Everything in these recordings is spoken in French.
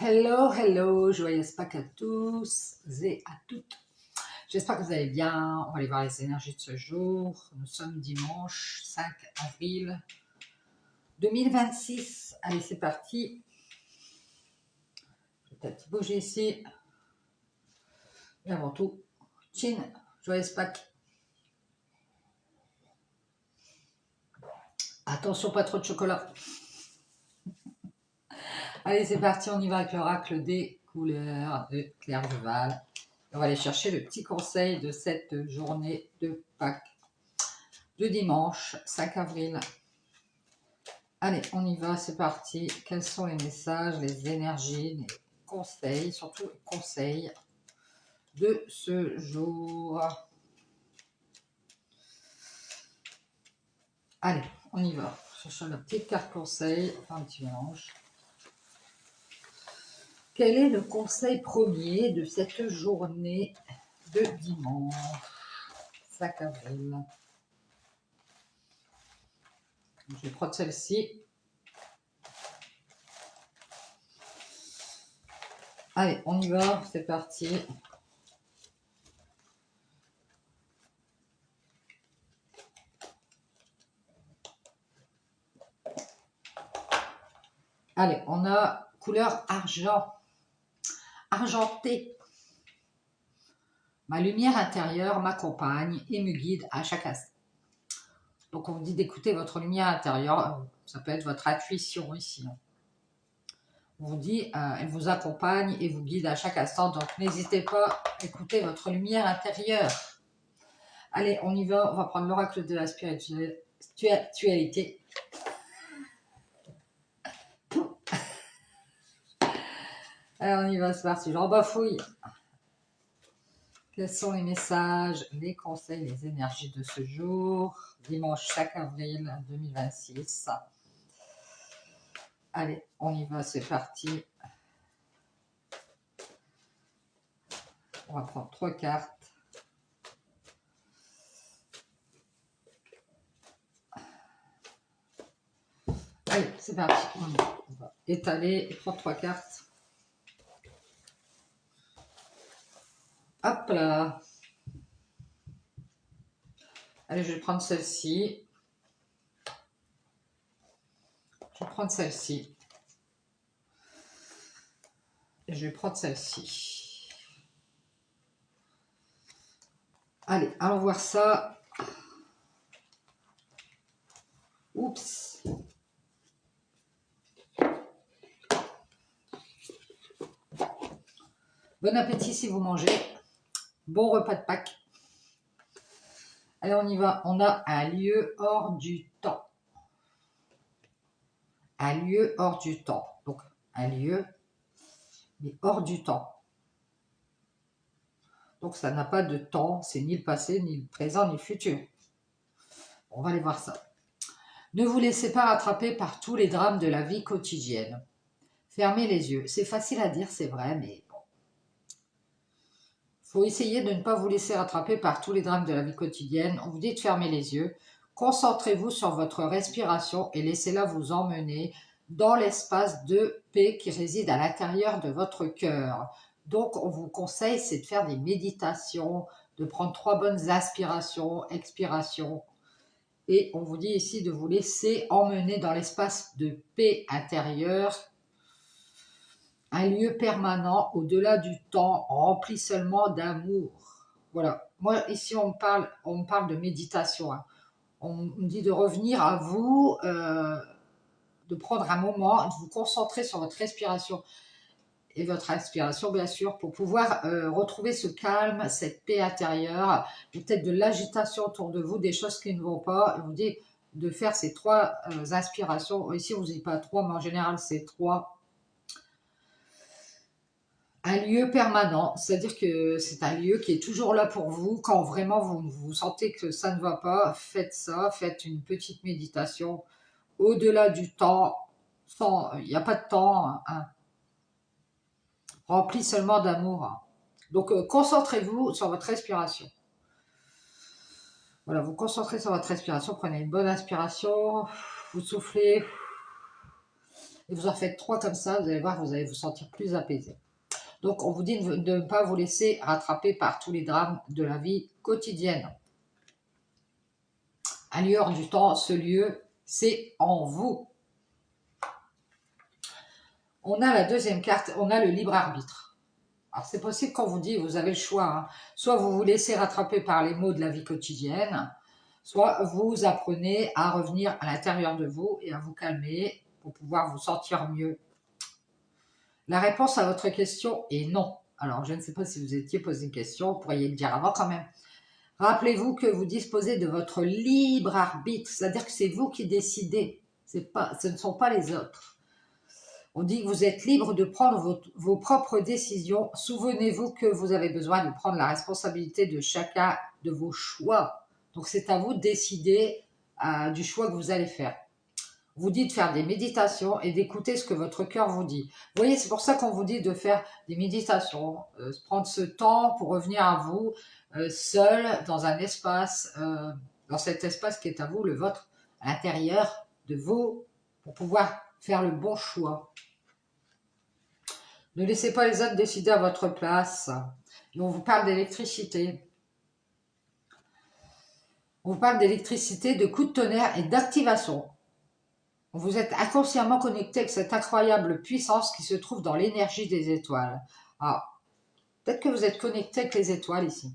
Hello, hello, joyeuse Pâques à tous et à toutes. J'espère que vous allez bien. On va aller voir les énergies de ce jour. Nous sommes dimanche 5 avril 2026. Allez, c'est parti. Je vais peut-être bouger ici. Et avant tout, Chin, joyeuse Pâques. Attention, pas trop de chocolat. Allez, c'est parti, on y va avec l'oracle des couleurs de Claire Duval. On va aller chercher le petit conseil de cette journée de Pâques de dimanche 5 avril. Allez, on y va, c'est parti. Quels sont les messages, les énergies, les conseils, surtout les conseils de ce jour? Allez, on y va. Cherchons la petite carte conseil, enfin un petit mélange. Quel est le conseil premier de cette journée de dimanche 5 avril? Je vais prendre celle-ci. Allez, on y va, c'est parti. Allez, on a couleur argent, argenté. Ma lumière intérieure m'accompagne et me guide à chaque instant. Donc on vous dit d'écouter votre lumière intérieure, ça peut être votre intuition ici. On vous dit, elle vous accompagne et vous guide à chaque instant, donc n'hésitez pas à écouter votre lumière intérieure. Allez, on y va, on va prendre l'oracle de la spiritualité. Allez, on y va, c'est parti, j'en bafouille. Quels sont les messages, les conseils, les énergies de ce jour, dimanche 5 avril 2026. Allez, on y va, c'est parti. On va prendre 3 cartes. Allez, c'est parti. On va étaler et prendre 3 cartes. Hop là. Allez, je vais prendre celle-ci. Je vais prendre celle-ci. Et je vais prendre celle-ci. Allez, allons voir ça. Oups. Bon appétit si vous mangez. Bon repas de Pâques. Allez, on y va. On a un lieu hors du temps. Un lieu hors du temps. Donc, un lieu, mais hors du temps. Donc, ça n'a pas de temps. C'est ni le passé, ni le présent, ni le futur. On va aller voir ça. Ne vous laissez pas attraper par tous les drames de la vie quotidienne. Fermez les yeux. C'est facile à dire, c'est vrai, mais bon. Il faut essayer de ne pas vous laisser attraper par tous les drames de la vie quotidienne. On vous dit de fermer les yeux. Concentrez-vous sur votre respiration et laissez-la vous emmener dans l'espace de paix qui réside à l'intérieur de votre cœur. Donc, on vous conseille, c'est de faire des méditations, de prendre 3 bonnes inspirations, expirations. Et on vous dit ici de vous laisser emmener dans l'espace de paix intérieure, un lieu permanent au-delà du temps, rempli seulement d'amour. Voilà. Moi, ici, on me parle de méditation. Hein. On me dit de revenir à vous, de prendre un moment, de vous concentrer sur votre respiration et votre inspiration, bien sûr, pour pouvoir retrouver ce calme, cette paix intérieure, peut-être de l'agitation autour de vous, des choses qui ne vont pas. Je vous dis de faire ces 3 inspirations. Ici, on ne dit pas 3, mais en général, c'est 3. Un lieu permanent, c'est-à-dire que c'est un lieu qui est toujours là pour vous. Quand vraiment vous sentez que ça ne va pas, faites ça, faites une petite méditation au-delà du temps. Il n'y a pas de temps, hein, rempli seulement d'amour. Donc, concentrez-vous sur votre respiration. Voilà, vous concentrez sur votre respiration, prenez une bonne inspiration, vous soufflez Et vous en faites 3 comme ça, vous allez voir, vous allez vous sentir plus apaisé. Donc, on vous dit de ne pas vous laisser rattraper par tous les drames de la vie quotidienne. À l'heure du temps, ce lieu, c'est en vous. On a la deuxième carte, on a le libre arbitre. Alors, c'est possible qu'on vous dit, vous avez le choix, hein. Soit vous vous laissez rattraper par les maux de la vie quotidienne, soit vous apprenez à revenir à l'intérieur de vous et à vous calmer pour pouvoir vous sentir mieux. La réponse à votre question est non. Alors, je ne sais pas si vous étiez posé une question, vous pourriez le dire avant quand même. Rappelez-vous que vous disposez de votre libre arbitre, c'est-à-dire que c'est vous qui décidez, ce ne sont pas les autres. On dit que vous êtes libre de prendre vos propres décisions. Souvenez-vous que vous avez besoin de prendre la responsabilité de chacun de vos choix. Donc c'est à vous de décider du choix que vous allez faire. On vous dit de faire des méditations et d'écouter ce que votre cœur vous dit. Vous voyez, c'est pour ça qu'on vous dit de faire des méditations, prendre ce temps pour revenir à vous, seul, dans un espace, dans cet espace qui est à vous, le vôtre, à l'intérieur de vous, pour pouvoir faire le bon choix. Ne laissez pas les autres décider à votre place. Et on vous parle d'électricité. On vous parle d'électricité, de coups de tonnerre et d'activation. Vous êtes inconsciemment connecté avec cette incroyable puissance qui se trouve dans l'énergie des étoiles. Alors, peut-être que vous êtes connecté avec les étoiles ici.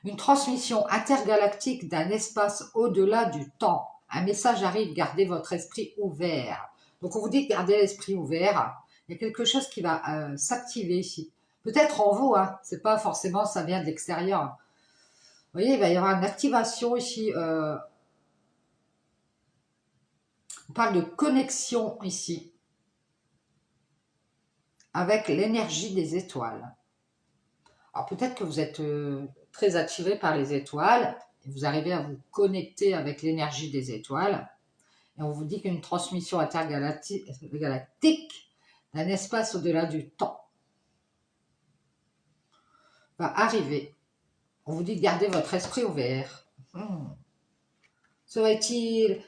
Une transmission intergalactique d'un espace au-delà du temps. Un message arrive, gardez votre esprit ouvert. Donc on vous dit de garder l'esprit ouvert. Il y a quelque chose qui va s'activer ici. Peut-être en vous, hein. C'est pas forcément ça vient de l'extérieur. Vous voyez, il va y avoir une activation ici. On parle de connexion ici avec l'énergie des étoiles. Alors peut-être que vous êtes très attiré par les étoiles et vous arrivez à vous connecter avec l'énergie des étoiles. Et on vous dit qu'une transmission intergalactique d'un espace au-delà du temps va arriver. On vous dit de garder votre esprit ouvert. Serait-il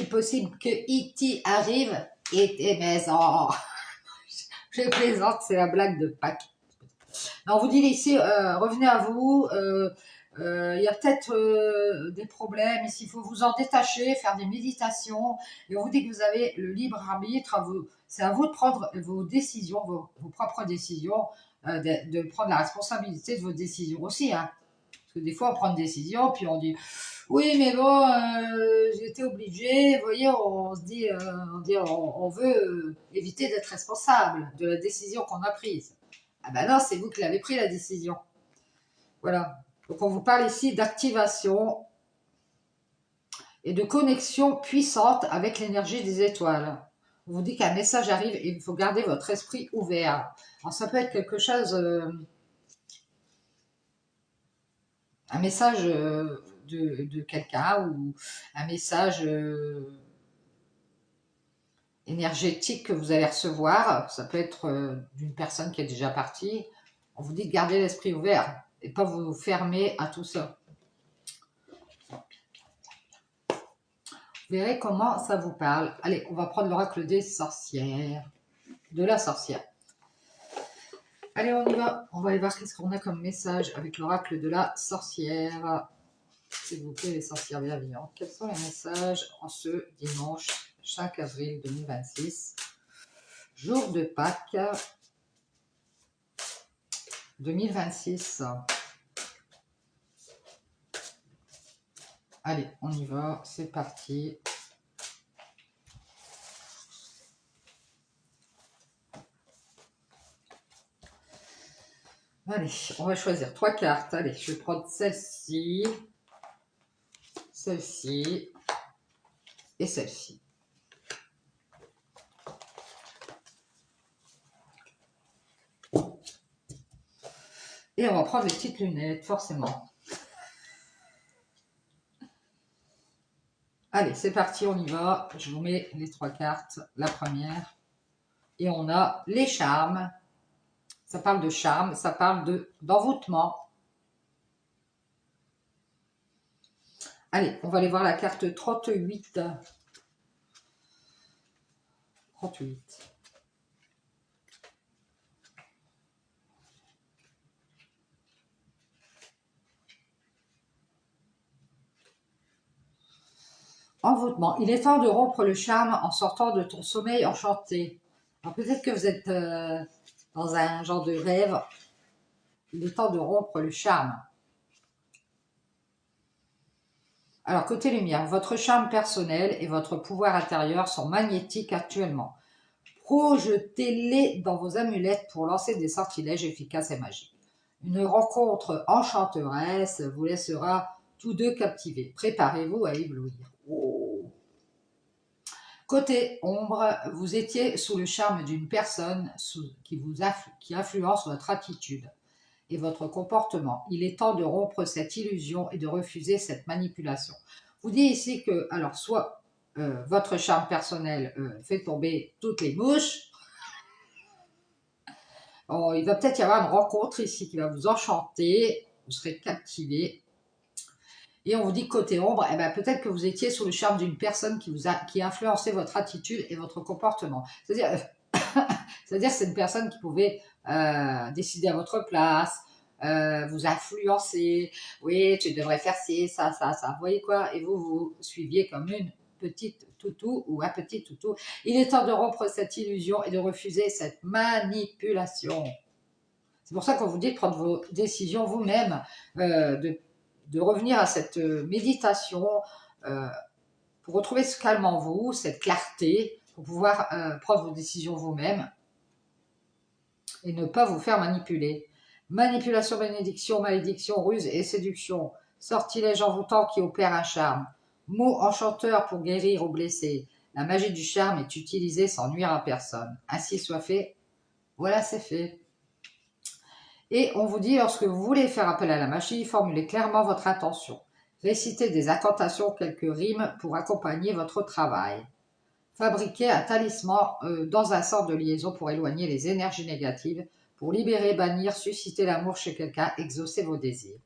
possible que E.T. arrive et tes maisons? Je plaisante, c'est la blague de Pâques. On vous dit ici, revenez à vous. Il y a peut-être des problèmes ici. Il faut vous en détacher, faire des méditations. Et on vous dit que vous avez le libre arbitre. C'est à vous de prendre vos décisions, vos propres décisions, de prendre la responsabilité de vos décisions aussi. Hein. Parce que des fois, on prend une décision, puis on dit oui, mais bon, j'étais obligée. Vous voyez, on se dit, on veut éviter d'être responsable de la décision qu'on a prise. Ah ben non, c'est vous qui l'avez pris la décision. Voilà. Donc on vous parle ici d'activation et de connexion puissante avec l'énergie des étoiles. On vous dit qu'un message arrive et il faut garder votre esprit ouvert. Alors ça peut être quelque chose, un message de quelqu'un ou un message énergétique que vous allez recevoir. Ça peut être d'une personne qui est déjà partie. On vous dit de garder l'esprit ouvert et pas vous fermer à tout ça. Vous verrez comment ça vous parle. Allez, on va prendre l'oracle des sorcières. De la sorcière. Allez, on y va. On va aller voir qu'est-ce qu'on a comme message avec l'oracle de la sorcière. S'il vous plaît, les sorcières bienveillantes. Quels sont les messages en ce dimanche 5 avril 2026, jour de Pâques 2026. Allez, on y va. C'est parti. Allez, on va choisir 3 cartes. Allez, je vais prendre celle-ci, celle-ci et celle-ci. Et on va prendre les petites lunettes, forcément. Allez, c'est parti, on y va. Je vous mets les 3 cartes. La première. Et on a les charmes. Ça parle de charme, ça parle d'envoûtement. Allez, on va aller voir la carte 38. 38. Envoûtement. Il est temps de rompre le charme en sortant de ton sommeil enchanté. Alors peut-être que vous êtes dans un genre de rêve. Il est temps de rompre le charme. Alors côté lumière, votre charme personnel et votre pouvoir intérieur sont magnétiques actuellement. Projetez-les dans vos amulettes pour lancer des sortilèges efficaces et magiques. Une rencontre enchanteresse vous laissera tous deux captivés. Préparez-vous à éblouir. Oh. Côté ombre, vous étiez sous le charme d'une personne qui influence votre attitude et votre comportement. Il est temps de rompre cette illusion et de refuser cette manipulation. Vous dites ici que, alors, soit votre charme personnel fait tomber toutes les mouches. Oh, il va peut-être y avoir une rencontre ici qui va vous enchanter, vous serez captivé. Et on vous dit côté ombre, eh ben, peut-être que vous étiez sous le charme d'une personne qui a influencé votre attitude et votre comportement. C'est-à-dire que c'est une personne qui pouvait décider à votre place, vous influencer. Oui, tu devrais faire ci, ça, ça, ça. Vous voyez quoi? Et vous suiviez comme une petite toutou ou un petit toutou. Il est temps de rompre cette illusion et de refuser cette manipulation. C'est pour ça qu'on vous dit de prendre vos décisions vous-même, de revenir à cette méditation pour retrouver ce calme en vous, cette clarté, pour pouvoir prendre vos décisions vous-même et ne pas vous faire manipuler. Manipulation, bénédiction, malédiction, ruse et séduction. Sortilège envoûtant qui opère un charme. Mot enchanteur pour guérir ou blesser. La magie du charme est utilisée sans nuire à personne. Ainsi soit fait. Voilà, c'est fait. Et on vous dit, lorsque vous voulez faire appel à la magie, formulez clairement votre intention. Récitez des incantations, quelques rimes pour accompagner votre travail. Fabriquez un talisman dans un sort de liaison pour éloigner les énergies négatives, pour libérer, bannir, susciter l'amour chez quelqu'un, exaucer vos désirs.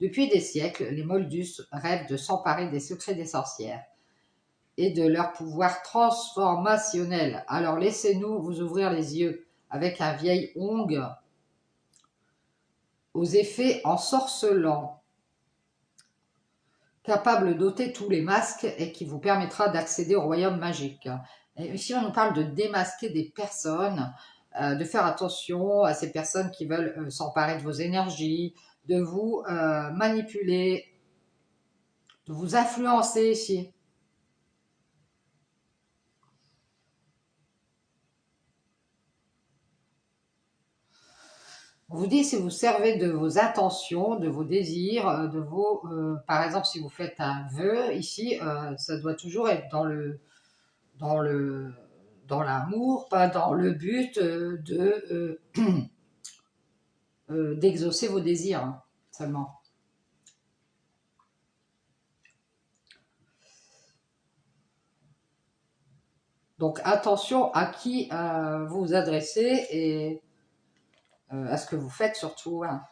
Depuis des siècles, les Moldus rêvent de s'emparer des secrets des sorcières et de leur pouvoir transformationnel. Alors laissez-nous vous ouvrir les yeux avec un vieil ong aux effets ensorcelants, capable d'ôter tous les masques et qui vous permettra d'accéder au royaume magique. Et ici, on nous parle de démasquer des personnes, de faire attention à ces personnes qui veulent s'emparer de vos énergies, de vous manipuler, de vous influencer ici. On vous dit si vous servez de vos intentions, de vos désirs, par exemple, si vous faites un vœu, ici, ça doit toujours être dans le, dans l'amour, pas dans le but d'exaucer vos désirs hein, seulement. Donc attention à qui vous vous adressez et à ce que vous faites surtout, hein,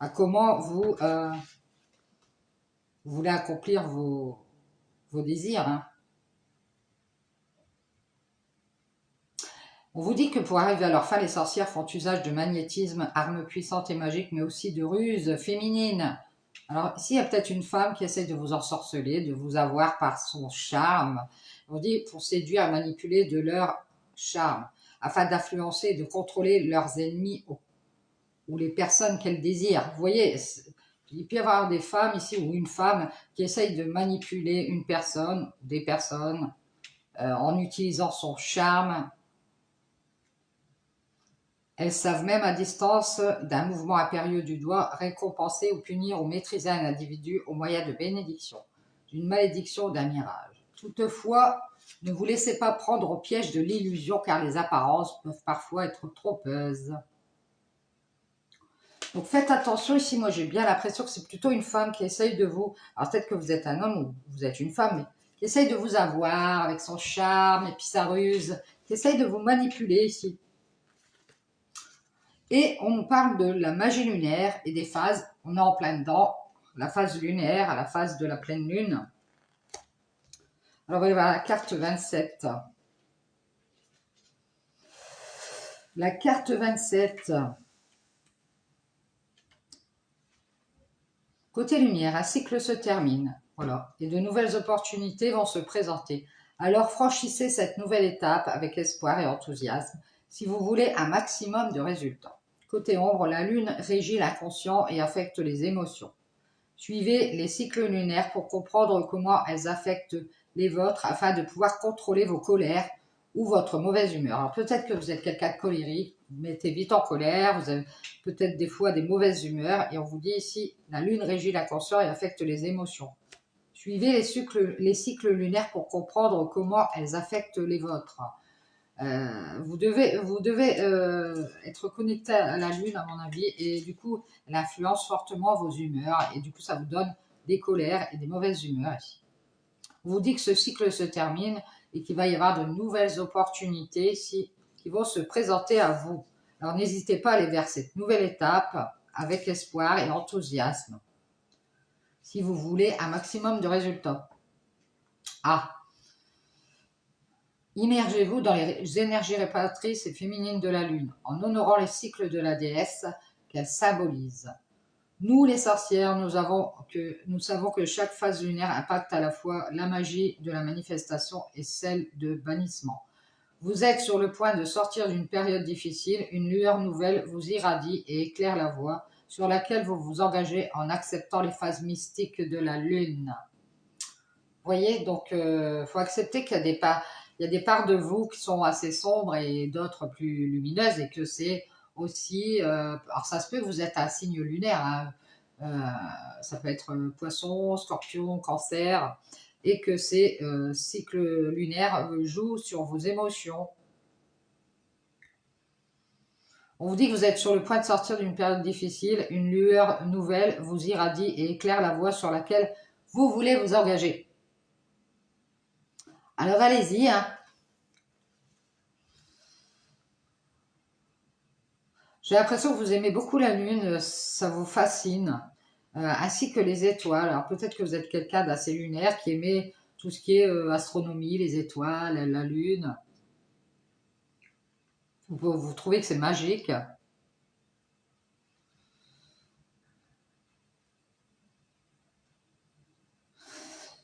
à comment vous voulez accomplir vos désirs. Hein. On vous dit que pour arriver à leur fin, les sorcières font usage de magnétisme, armes puissantes et magiques, mais aussi de ruses féminines. Alors ici, il y a peut-être une femme qui essaie de vous ensorceler, de vous avoir par son charme. On dit pour séduire et manipuler de leur charme, afin d'influencer et de contrôler leurs ennemis ou les personnes qu'elles désirent. Vous voyez, il peut y avoir des femmes ici ou une femme qui essaye de manipuler une personne, des personnes, en utilisant son charme. Elles savent même à distance d'un mouvement impérieux du doigt récompenser ou punir ou maîtriser un individu au moyen de bénédiction, d'une malédiction ou d'un mirage. Toutefois, ne vous laissez pas prendre au piège de l'illusion car les apparences peuvent parfois être trompeuses. Donc faites attention ici, moi j'ai bien l'impression que c'est plutôt une femme qui essaye de vous, alors peut-être que vous êtes un homme ou vous êtes une femme, mais qui essaye de vous avoir avec son charme et puis sa ruse, qui essaye de vous manipuler ici. Et on nous parle de la magie lunaire et des phases. On est en plein dedans. La phase lunaire à la phase de la pleine lune. Alors, on va aller voir la carte 27. La carte 27. Côté lumière, un cycle se termine. Voilà. Et de nouvelles opportunités vont se présenter. Alors franchissez cette nouvelle étape avec espoir et enthousiasme si vous voulez un maximum de résultats. Côté ombre, la lune régit l'inconscient et affecte les émotions. Suivez les cycles lunaires pour comprendre comment elles affectent les vôtres afin de pouvoir contrôler vos colères ou votre mauvaise humeur. Alors peut-être que vous êtes quelqu'un de colérique, vous mettez vite en colère, vous avez peut-être des fois des mauvaises humeurs et on vous dit ici, la lune régit l'inconscient et affecte les émotions. Suivez les cycles lunaires pour comprendre comment elles affectent les vôtres. Vous devez être connecté à la lune à mon avis et du coup elle influence fortement vos humeurs et du coup ça vous donne des colères et des mauvaises humeurs ici. On vous dit que ce cycle se termine et qu'il va y avoir de nouvelles opportunités ici qui vont se présenter à vous. Alors n'hésitez pas à aller vers cette nouvelle étape avec espoir et enthousiasme si vous voulez un maximum de résultats. Immergez-vous dans les énergies réparatrices et féminines de la Lune, en honorant les cycles de la déesse qu'elle symbolise. Nous, les sorcières, nous savons que chaque phase lunaire impacte à la fois la magie de la manifestation et celle de bannissement. Vous êtes sur le point de sortir d'une période difficile, une lueur nouvelle vous irradie et éclaire la voie sur laquelle vous vous engagez en acceptant les phases mystiques de la Lune. Vous voyez, donc faut accepter qu'il y a des parts de vous qui sont assez sombres et d'autres plus lumineuses et que c'est aussi, alors ça se peut que vous êtes un signe lunaire, hein, ça peut être poisson, scorpion, cancer, et que ces cycles lunaires jouent sur vos émotions. On vous dit que vous êtes sur le point de sortir d'une période difficile, une lueur nouvelle vous irradie et éclaire la voie sur laquelle vous voulez vous engager. Alors allez-y, hein. J'ai l'impression que vous aimez beaucoup la lune, ça vous fascine, ainsi que les étoiles. Alors peut-être que vous êtes quelqu'un d'assez lunaire qui aimait tout ce qui est astronomie, les étoiles, la lune. Vous trouvez que c'est magique.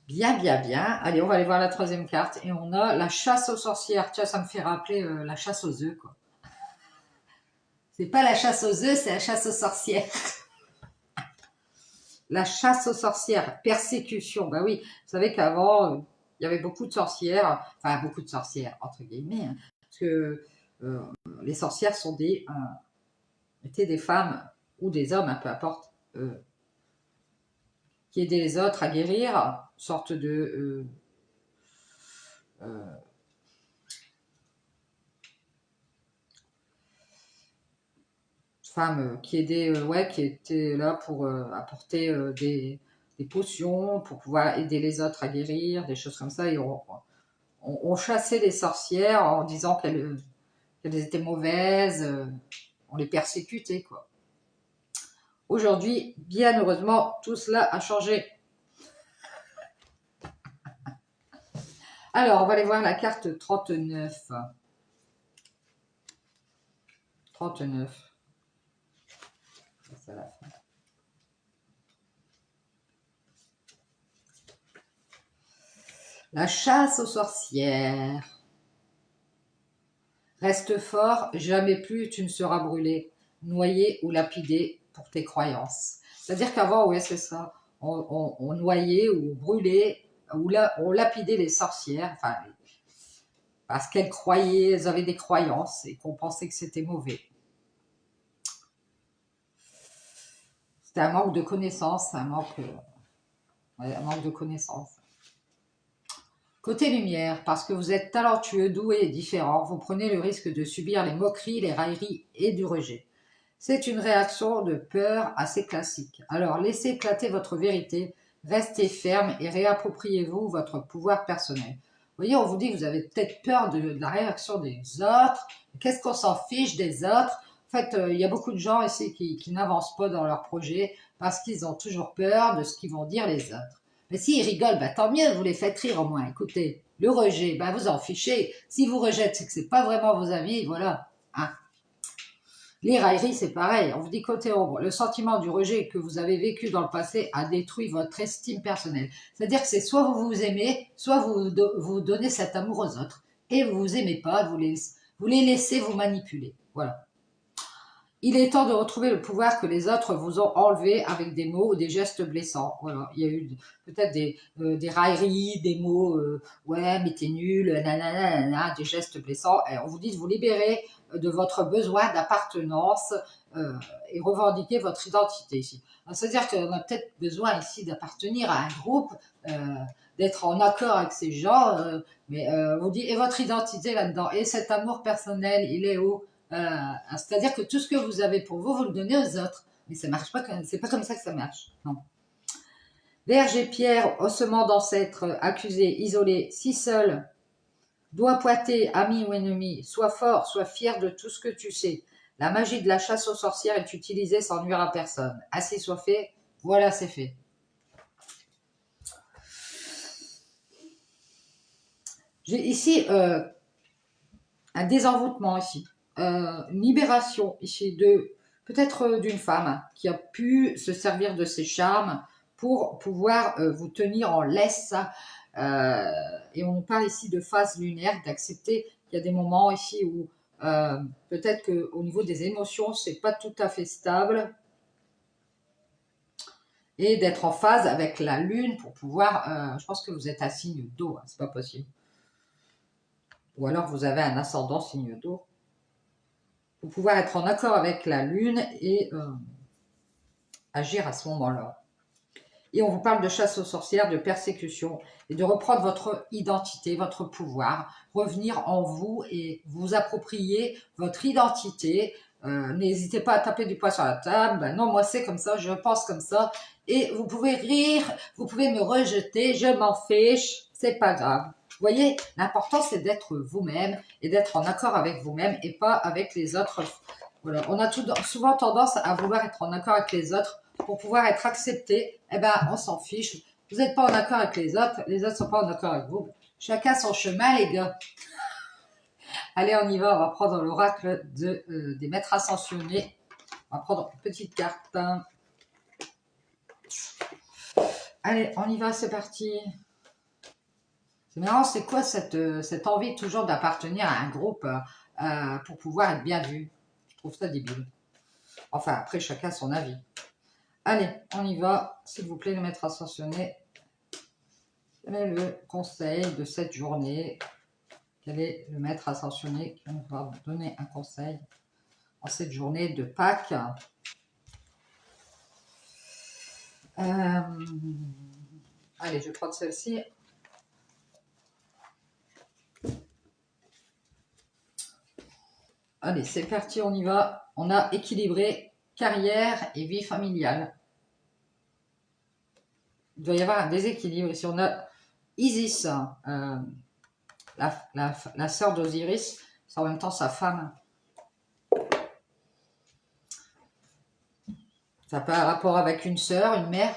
Bien, bien, bien. Allez, on va aller voir la troisième carte. Et on a la chasse aux sorcières. Tiens, ça me fait rappeler la chasse aux œufs, quoi. C'est pas la chasse aux œufs, c'est la chasse aux sorcières. La chasse aux sorcières, persécution. Bah oui, vous savez qu'avant, il y avait beaucoup de sorcières, enfin beaucoup de sorcières, entre guillemets, hein, parce que les sorcières étaient des femmes ou des hommes, peu importe, qui aidaient les autres à guérir, une sorte de femmes qui aidaient, qui étaient là pour apporter des potions, pour pouvoir aider les autres à guérir, des choses comme ça, et on chassait les sorcières en disant qu'elles étaient mauvaises, on les persécutait, quoi. Aujourd'hui, bien heureusement, tout cela a changé. Alors, on va aller voir la carte 39. 39. C'est la fin. La chasse aux sorcières. Reste fort, jamais plus tu ne seras brûlé, noyé ou lapidé pour tes croyances. C'est-à-dire qu'avant, oui, c'est ça, on noyait ou brûlait, ou là, on lapidait les sorcières, enfin, parce qu'elles croyaient, elles avaient des croyances et qu'on pensait que c'était mauvais. C'était un manque de connaissances, un manque de connaissances. Côté lumière, parce que vous êtes talentueux, doué et différent, vous prenez le risque de subir les moqueries, les railleries et du rejet. C'est une réaction de peur assez classique. Alors laissez éclater votre vérité, restez ferme et réappropriez-vous votre pouvoir personnel. Vous voyez, on vous dit que vous avez peut-être peur de la réaction des autres. Qu'est-ce qu'on s'en fiche des autres? En fait, il y a beaucoup de gens ici qui n'avancent pas dans leur projet parce qu'ils ont toujours peur de ce qu'ils vont dire les autres. Mais s'ils rigolent, tant mieux, vous les faites rire au moins. Écoutez, le rejet, vous en fichez. Si vous rejetez, c'est que c'est pas vraiment vos amis, voilà. Hein. Les railleries, c'est pareil. On vous dit côté ombre, le sentiment du rejet que vous avez vécu dans le passé a détruit votre estime personnelle. C'est-à-dire que c'est soit vous vous aimez, soit vous donnez cet amour aux autres. Et vous vous aimez pas, vous les laissez vous manipuler. Voilà. Il est temps de retrouver le pouvoir que les autres vous ont enlevé avec des mots ou des gestes blessants. Voilà, il y a eu peut-être des railleries, des mots, ouais, mais t'es nul, nanana, nanana, des gestes blessants. Et on vous dit de vous libérer de votre besoin d'appartenance euh, et revendiquer votre identité ici. C'est-à-dire qu'on a peut-être besoin ici d'appartenir à un groupe, euh, d'être en accord avec ces gens, mais on vous dit, et votre identité là-dedans, et cet amour personnel, il est où? C'est-à-dire que tout ce que vous avez pour vous, vous le donnez aux autres. Mais ça marche pas, c'est pas comme ça que ça marche. Non. Vierge et pierre, ossements d'ancêtres, accusés, isolés, si seul, doigt pointé, ami ou ennemi, sois fort, sois fier de tout ce que tu sais. La magie de la chasse aux sorcières est utilisée sans nuire à personne. Ainsi soit fait, voilà, c'est fait. J'ai ici un désenvoûtement ici. Une libération ici de peut-être d'une femme qui a pu se servir de ses charmes pour pouvoir vous tenir en laisse. Et on parle ici de phase lunaire, d'accepter qu'il y a des moments ici où peut-être qu'au niveau des émotions, c'est pas tout à fait stable. Et d'être en phase avec la lune pour pouvoir. Je pense que vous êtes un signe d'eau, hein, c'est pas possible. Ou alors vous avez un ascendant signe d'eau. Pour pouvoir être en accord avec la lune et agir à ce moment-là. Et on vous parle de chasse aux sorcières, de persécution et de reprendre votre identité, votre pouvoir, revenir en vous et vous approprier votre identité. N'hésitez pas à taper du poing sur la table. Ben non, moi c'est comme ça, je pense comme ça. Et vous pouvez rire, vous pouvez me rejeter, je m'en fiche, c'est pas grave. Vous voyez, l'important c'est d'être vous-même et d'être en accord avec vous-même et pas avec les autres. Voilà. On a souvent tendance à vouloir être en accord avec les autres pour pouvoir être accepté. Eh ben, on s'en fiche. Vous n'êtes pas en accord avec les autres ne sont pas en accord avec vous. Chacun son chemin, les gars. Allez, on y va. On va prendre l'oracle des maîtres ascensionnés. On va prendre une petite carte. Allez, on y va, c'est parti. C'est marrant, c'est quoi cette envie toujours d'appartenir à un groupe pour pouvoir être bien vu? Je trouve ça débile. Enfin, après, chacun son avis. Allez, on y va. S'il vous plaît, le maître ascensionné. Quel est le conseil de cette journée? Quel est le maître ascensionné qui va vous donner un conseil en cette journée de Pâques? Allez, je vais prendre celle-ci. Allez, c'est parti, on y va. On a équilibré carrière et vie familiale. Il doit y avoir un déséquilibre. Ici, on a Isis, la sœur d'Osiris, c'est en même temps sa femme. Ça peut avoir rapport avec une sœur, une mère.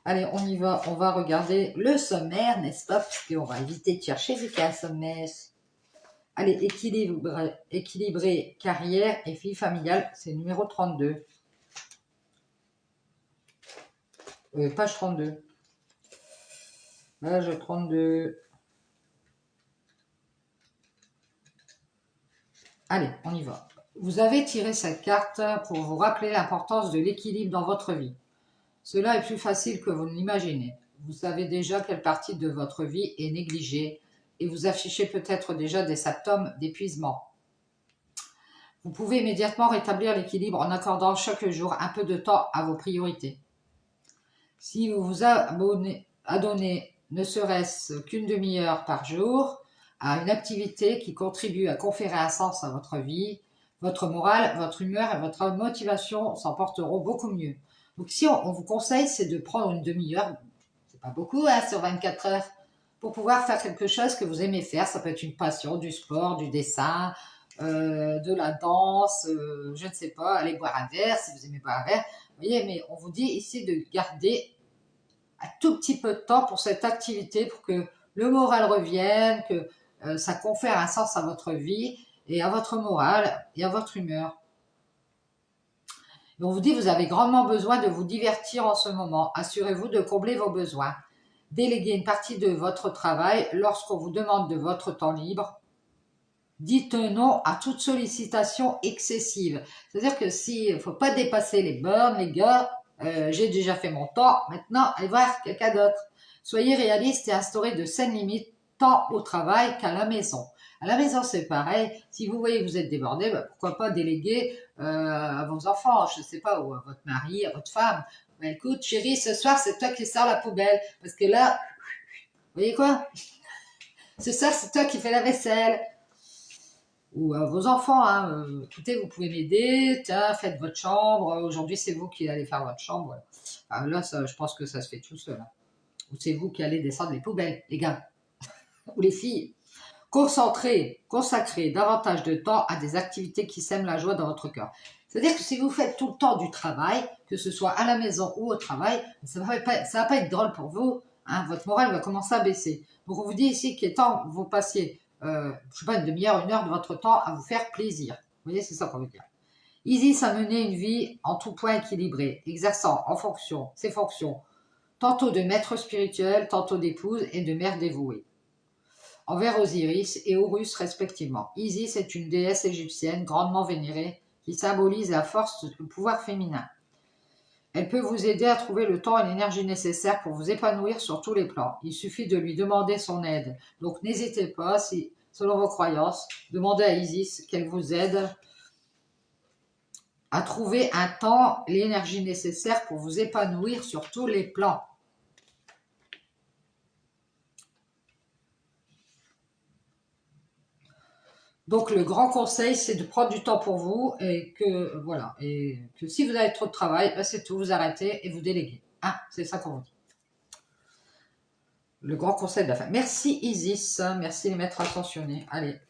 Allez, on y va. On va regarder le sommaire, n'est-ce pas? Puisqu'on va éviter de chercher vu qu'il y a un sommaire. Allez, équilibrer carrière et vie familiale, c'est numéro 32. Page 32. Page 32. Allez, on y va. Vous avez tiré cette carte pour vous rappeler l'importance de l'équilibre dans votre vie. Cela est plus facile que vous ne l'imaginez. Vous savez déjà quelle partie de votre vie est négligée et vous affichez peut-être déjà des symptômes d'épuisement. Vous pouvez immédiatement rétablir l'équilibre en accordant chaque jour un peu de temps à vos priorités. Si vous vous adonnez ne serait-ce qu'une demi-heure par jour à une activité qui contribue à conférer un sens à votre vie, votre morale, votre humeur et votre motivation s'en porteront beaucoup mieux. Donc si on vous conseille, c'est de prendre une demi-heure, c'est pas beaucoup hein, sur 24 heures, pour pouvoir faire quelque chose que vous aimez faire. Ça peut être une passion, du sport, du dessin, de la danse, je ne sais pas, aller boire un verre si vous aimez boire un verre. Vous voyez, mais on vous dit ici de garder un tout petit peu de temps pour cette activité, pour que le moral revienne, que ça confère un sens à votre vie et à votre morale et à votre humeur. Et on vous dit, vous avez grandement besoin de vous divertir en ce moment. Assurez-vous de combler vos besoins. Déléguez une partie de votre travail lorsqu'on vous demande de votre temps libre. Dites non à toute sollicitation excessive. C'est-à-dire que il ne faut pas dépasser les bornes, les gars. J'ai déjà fait mon temps, maintenant allez voir quelqu'un d'autre. Soyez réaliste et instaurez de saines limites tant au travail qu'à la maison. À la maison, c'est pareil. Si vous voyez que vous êtes débordé, pourquoi pas déléguer à vos enfants, je ne sais pas, ou à votre mari, à votre femme. Écoute, chérie, ce soir, c'est toi qui sors la poubelle. Parce que là, vous voyez quoi? Ce soir, c'est toi qui fais la vaisselle. Ou à vos enfants, hein, écoutez, vous pouvez m'aider, tiens, faites votre chambre, aujourd'hui c'est vous qui allez faire votre chambre. Voilà. Alors là, ça, je pense que ça se fait tout seul. Hein. Ou c'est vous qui allez descendre les poubelles, les gars, ou les filles. Consacrez davantage de temps à des activités qui sèment la joie dans votre cœur. C'est-à-dire que si vous faites tout le temps du travail, que ce soit à la maison ou au travail, ça va pas être drôle pour vous, hein, votre morale va commencer à baisser. Donc on vous dit ici qu'il est temps que vous passiez je ne sais pas, une demi-heure, une heure de votre temps à vous faire plaisir. Vous voyez, c'est ça qu'on veut dire. Isis a mené une vie en tout point équilibrée, exerçant ses fonctions, tantôt de maître spirituel, tantôt d'épouse et de mère dévouée, envers Osiris et Horus respectivement. Isis est une déesse égyptienne grandement vénérée qui symbolise la force du pouvoir féminin. Elle peut vous aider à trouver le temps et l'énergie nécessaires pour vous épanouir sur tous les plans. Il suffit de lui demander son aide. Donc n'hésitez pas, si, selon vos croyances, demandez à Isis qu'elle vous aide à trouver un temps et l'énergie nécessaire pour vous épanouir sur tous les plans. Donc le grand conseil, c'est de prendre du temps pour vous et que voilà, et que si vous avez trop de travail, c'est tout, vous arrêtez et vous déléguez. Hein, c'est ça qu'on vous dit. Le grand conseil de la fin. Merci Isis, merci les maîtres ascensionnés. Allez,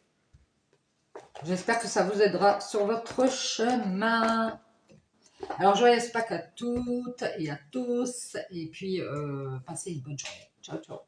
j'espère que ça vous aidera sur votre chemin. Alors joyeuse Pâques à toutes et à tous, et puis passez une bonne journée. Ciao, ciao.